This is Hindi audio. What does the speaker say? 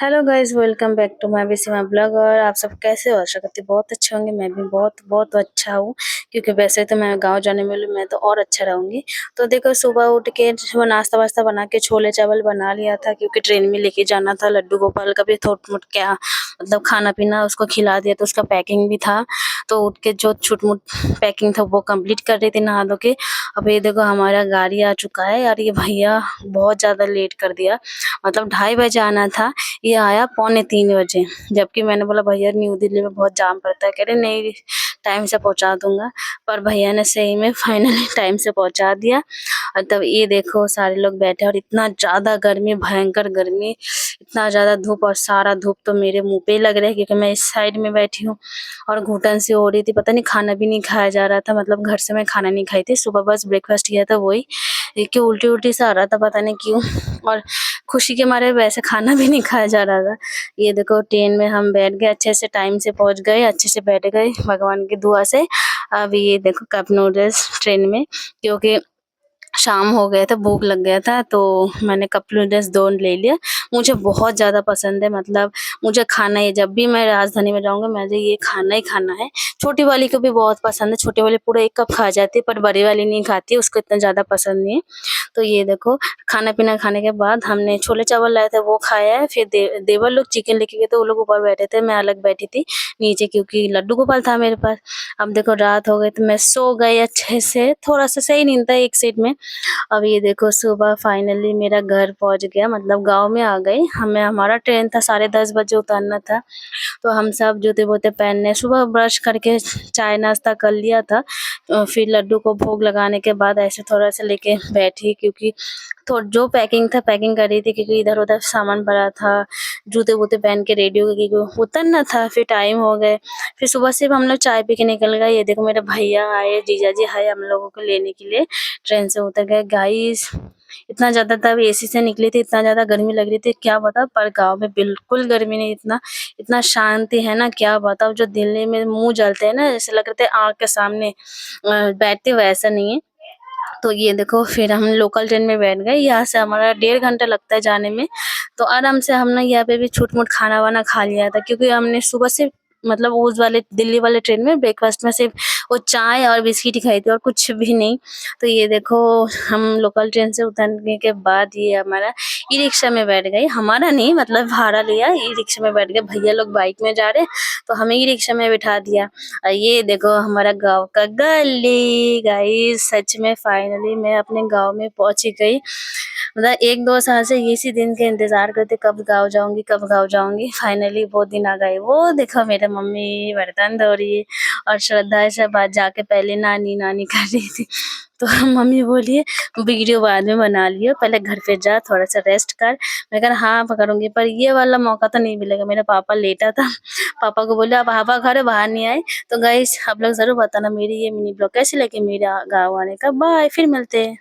Hello guys, welcome back to my विसीमा ब्लॉग। और आप सब कैसे हो? आशा करती हूँ बहुत अच्छे होंगे। मैं भी बहुत बहुत अच्छा हूँ, क्योंकि वैसे तो मैं गांव जाने वाली हूँ, मैं तो और अच्छा रहूंगी। तो देखो, सुबह उठ के वो नाश्ता वास्ता बना के छोले चावल बना लिया था, क्योंकि ट्रेन में लेके जाना था। लड्डू गोपाल का भी थोड़ा मोट क्या मतलब खाना पीना उसको खिला दिया, तो उसका पैकिंग भी था। तो उठ के जो छुट मुट पैकिंग था वो कंप्लीट कर रही थी नहा धो के। अब ये देखो, हमारा गाड़ी आ चुका है यार। ये भैया बहुत ज्यादा लेट कर दिया, मतलब 2:30 बजे आना था, ये आया 2:45 बजे। जबकि मैंने बोला भैया न्यू दिल्ली में बहुत जाम पड़ता है, कह रहे नहीं टाइम से पहुंचा दूंगा। पर भैया ने सही में फाइनली टाइम से पहुंचा दिया। और तब ये देखो सारे लोग बैठे, और इतना ज्यादा गर्मी, भयंकर गर्मी, इतना ज्यादा धूप, और सारा धूप तो मेरे मुंह पे ही लग रहा है, क्योंकि मैं इस साइड में बैठी हूँ और घुटन से हो रही थी। पता नहीं खाना भी नहीं खाया जा रहा था, मतलब घर से मैं खाना नहीं खाई थी, सुबह बस ब्रेकफास्ट किया था वही। कि उल्टी उल्टी सा आ रहा था, पता नहीं क्यों। और खुशी के मारे वैसे खाना भी नहीं खाया जा रहा था। ये देखो ट्रेन में हम बैठ गए, अच्छे से टाइम से पहुंच गए, अच्छे से बैठ गए भगवान की दुआ से। अब ये देखो कप नूडल्स ट्रेन में, क्योंकि शाम हो गया था, भूख लग गया था, तो मैंने कप नूडल्स 2 ले लिया। मुझे बहुत ज़्यादा पसंद है, मतलब मुझे खाना है, जब भी मैं राजधानी में जाऊँगी मुझे ये खाना ही खाना है। छोटी वाली को भी बहुत पसंद है, छोटी वाली पूरा 1 कप खा जाती है, पर बड़ी वाली नहीं खाती, उसको इतना ज़्यादा पसंद नहीं है। तो ये देखो, खाना-पीना खाने के बाद हमने छोले-चावल लाए थे वो खाया है, फिर देवर लोग चिकन लेके गए थे, वो लोग ऊपर बैठे थे, मैं अलग बैठी थी नीचे, क्योंकि लड्डू गोपाल था मेरे पास। अब देखो रात हो गई तो मैं सो गई अच्छे से, थोड़ा-सा सही नींद था एक साइड में। अब ये देखो सुबह फाइनली मेरा घर पहुँच गया, मतलब गाँव में आ गई। हमारा ट्रेन था 10:30 बजे उतरना था। तो हम सब जूते-वूते पहनने सुबह ब्रश करके चाय नाश्ता कर लिया था। फिर लड्डू को भोग लगाने के बाद ऐसे थोड़ा-सा लेके बैठी, क्योंकि जो पैकिंग था पैकिंग कर रही थी, क्योंकि इधर-उधर सामान पड़ा था। जूते-वूते पहन के रेडी हो गई, क्योंकि उतरना था, फिर टाइम हो गए। फिर सुबह से हम लोग चाय पी के निकल गए। ये देखो मेरे भैया आए, जीजा जी आए हम लोगों को लेने के लिए, ट्रेन से उतर गए। गाइस इतना ज़्यादा तब एसी से निकले थे, इतना ज़्यादा गर्मी लग रही थी क्या बताऊँ, पर गाँव में बिल्कुल गर्मी नहीं, इतना इतना शांति है ना, क्या बताऊँ। जो दिल्ली में मुँह जलते हैं ना, जैसे लग रहे थे आँख के सामने बैठते, वैसा नहीं है। तो ये देखो फिर हम लोकल ट्रेन में बैठ गए, यहाँ से हमारा 1.5 घंटा लगता है जाने में। तो आराम से हमने यहाँ पे भी छूट-मूट खाना-वाना खा लिया था, क्योंकि हमने सुबह से मतलब उस वाले दिल्ली वाले ट्रेन में ब्रेकफास्ट में सिर्फ वो चाय और बिस्किट ही खाई थी, और कुछ भी नहीं। तो ये देखो हम लोकल ट्रेन से उतरने के बाद ये हमारा ई-रिक्शा में बैठ गए। हमारा नहीं, मतलब भाड़ा लिया, ई-रिक्शा में बैठ गए। भैया लोग बाइक में जा रहे, तो हमें ई-रिक्शा में बिठा दिया। और ये देखो हमारा गाँव का गली। गाइस सच में फाइनली मैं अपने गाँव में पहुँच ही गई। मतलब 1-2 साल से इसी दिन का इंतज़ार करते, कब गाँव जाऊँगी, कब गाँव जाऊँगी। फाइनली वो दिन आ गए। वो देखो मेरे मम्मी बर्तन धो रही है, और श्रद्धा से बात जाके पहले नानी नानी कर रही थी। तो मम्मी बोली है वीडियो बाद में बना लियो, पहले घर पे जा थोड़ा सा रेस्ट कर। मैं कहा हाँ करूँगी, पर ये वाला मौका तो नहीं मिलेगा। मेरा पापा लेटा था, पापा को बोला पापा घर है, बाहर नहीं आए। तो गाइस आप लोग ज़रूर बताना मेरी ये मिनी ब्लॉग कैसी लगी, मेरा गाँव आने का। बाय, फिर मिलते हैं।